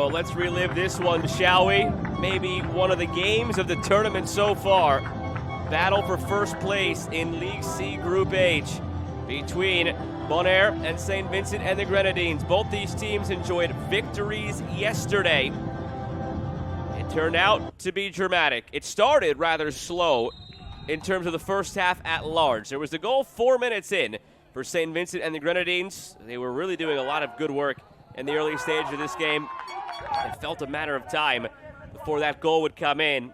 So let's relive this one, shall we? Maybe one of the games of the tournament so far. Battle for first place in League C Group H between Bonaire and St. Vincent and the Grenadines. Both these teams enjoyed victories yesterday. It turned out to be dramatic. It started rather slow in terms of the first half at large. There was the goal 4 minutes in for St. Vincent and the Grenadines. They were really doing a lot of good work in the early stage of this game. It felt a matter of time before that goal would come in.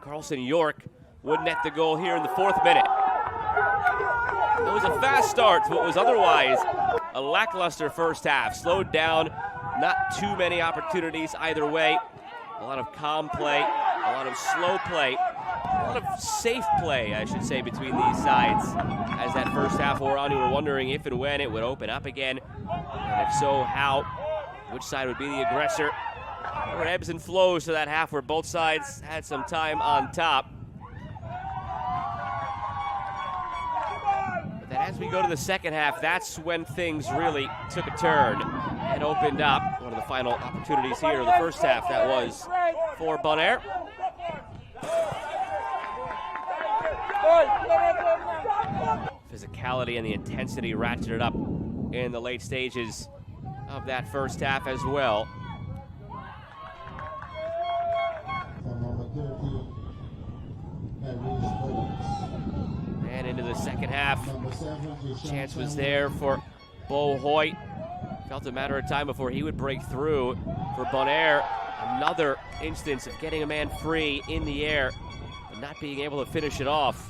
Carlson York would net the goal here in the 4th minute. It was a fast start to what was otherwise a lackluster first half. Slowed down, not too many opportunities either way. A lot of calm play, a lot of slow play, a lot of safe play, I should say, between these sides. As that first half wore on, you were wondering if and when it would open up again. And if so, how? Which side would be the aggressor? There were ebbs and flows to that half where both sides had some time on top. But then as we go to the second half, that's when things really took a turn and opened up. One of the final opportunities here in the first half, that was for Bonaire. Physicality and the intensity ratcheted up in the late stages of that first half as well. And into the second half, chance was there for Bo Hoyt. Felt a matter of time before he would break through. For Bonaire, another instance of getting a man free in the air and not being able to finish it off.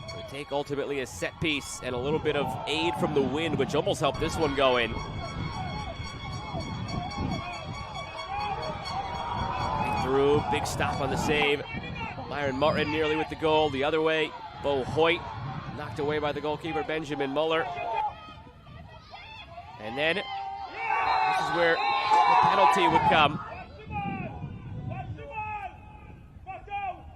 It would take ultimately a set piece and a little bit of aid from the wind, which almost helped this one go in. Through, big stop on the save. Myron Martin nearly with the goal. The other way, Bo Hoyt knocked away by the goalkeeper, Benjamin Muller. And then, this is where the penalty would come.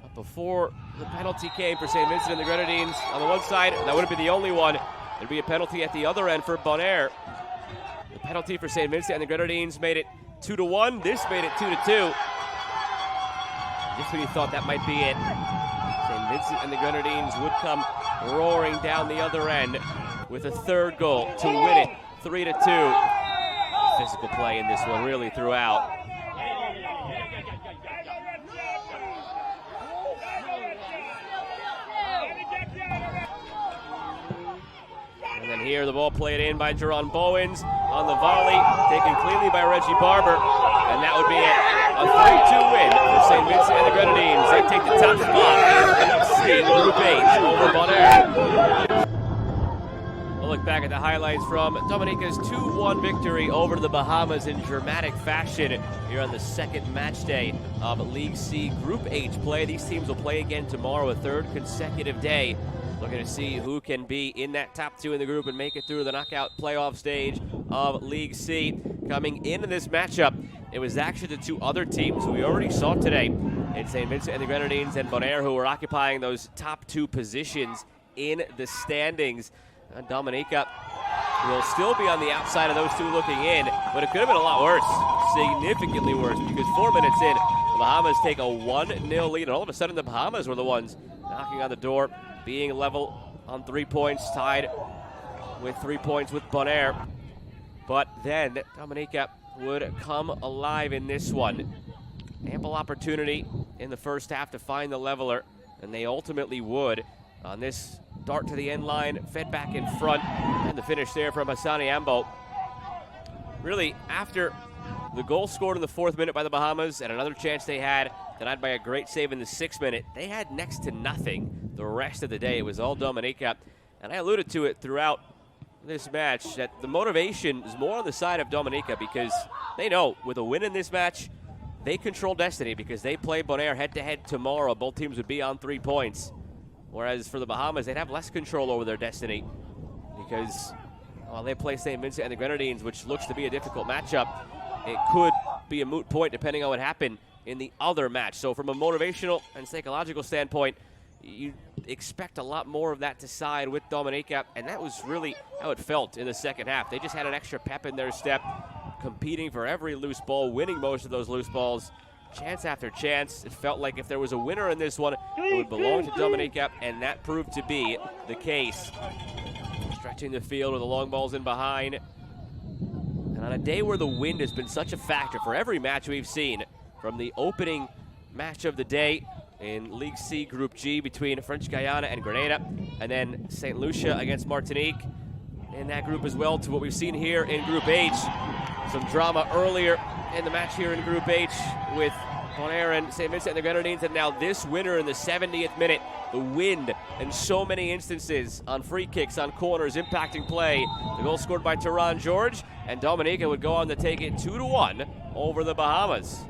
But before the penalty came for St. Vincent and the Grenadines, on the one side, that wouldn't be the only one. There'd be a penalty at the other end for Bonaire. The penalty for St. Vincent and the Grenadines made it 2-1. This made it 2-2. Just when you thought that might be it, St. Vincent and the Grenadines would come roaring down the other end with a third goal to win it 3-2. Physical play in this one really throughout. And then here the ball played in by Jerron Bowens on the volley, taken cleanly by Reggie Barber, and that would be it. A 3-2 win for St. Vincent and the Grenadines. They take the top spot in Group H over Bonaire. We'll look back at the highlights from Dominica's 2-1 victory over the Bahamas in dramatic fashion here on the second match day of League C Group H play. These teams will play again tomorrow, a third consecutive day. Looking to see who can be in that top two in the group and make it through the knockout playoff stage of League C. Coming into this matchup, it was actually the two other teams who we already saw today in St. Vincent and the Grenadines and Bonaire, who were occupying those top two positions in the standings. Dominica will still be on the outside of those two looking in, but it could have been a lot worse, significantly worse, because 4 minutes in, the Bahamas take a 1-0 lead, and all of a sudden the Bahamas were the ones knocking on the door, being level on 3 points, tied with 3 points with Bonaire. But then Dominica would come alive in this one. Ample opportunity in the first half to find the leveler, and they ultimately would. On this dart to the end line, fed back in front, and the finish there from Hassani Ambo. Really, after the goal scored in the 4th minute by the Bahamas and another chance they had, denied by a great save in the 6th minute, they had next to nothing the rest of the day. It was all Dominica, and I alluded to it throughout this match that the motivation is more on the side of Dominica because they know with a win in this match, they control destiny because they play Bonaire head-to-head tomorrow. Both teams would be on 3 points. Whereas for the Bahamas, they'd have less control over their destiny because while they play St. Vincent and the Grenadines, which looks to be a difficult matchup, it could be a moot point depending on what happened in the other match. So from a motivational and psychological standpoint, you expect a lot more of that to side with Dominica, and that was really how it felt in the second half. They just had an extra pep in their step. competing for every loose ball, winning most of those loose balls, chance after chance. It felt like if there was a winner in this one, it would belong to Dominica, and that proved to be the case. Stretching the field with the long balls in behind. And on a day where the wind has been such a factor for every match we've seen, from the opening match of the day in League C Group G between French Guiana and Grenada, and then St. Lucia against Martinique in that group as well, to what we've seen here in Group H. Some drama earlier in the match here in Group H with Bonaire and St. Vincent and the Grenadines, and now this winner in the 70th minute. The wind and so many instances on free kicks, on corners, impacting play. The goal scored by Tehran George, and Dominica would go on to take it 2-1 over the Bahamas.